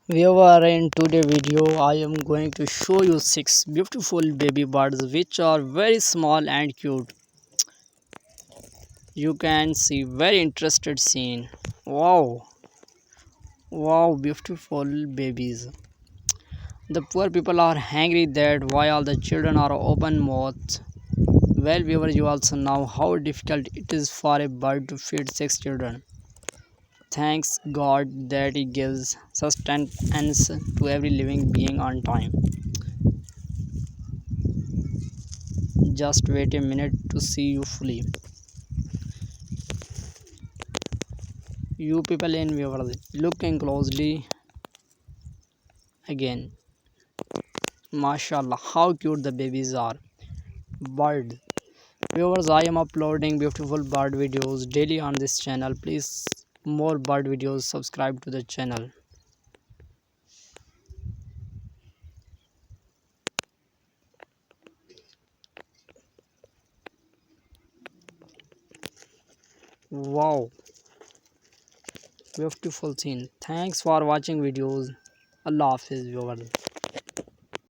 Viewer, in today's video I am going to show you 6 beautiful baby birds which are very small and cute. You can see very interested scene. Wow, beautiful babies. The poor people are hungry, that why all the children are open mouth. Well, viewer, you also know how difficult it is for a bird to feed 6 children. Thanks God that He gives sustenance to every living being on time. Just wait a minute to see you fully. You people in viewers, looking closely again. Mashallah, how cute the babies are. Bird. Viewers, I am uploading beautiful bird videos daily on this channel. Please, more bird videos, subscribe to the channel. Wow, beautiful scene. Thanks for watching videos. Allah Hafiz viewers.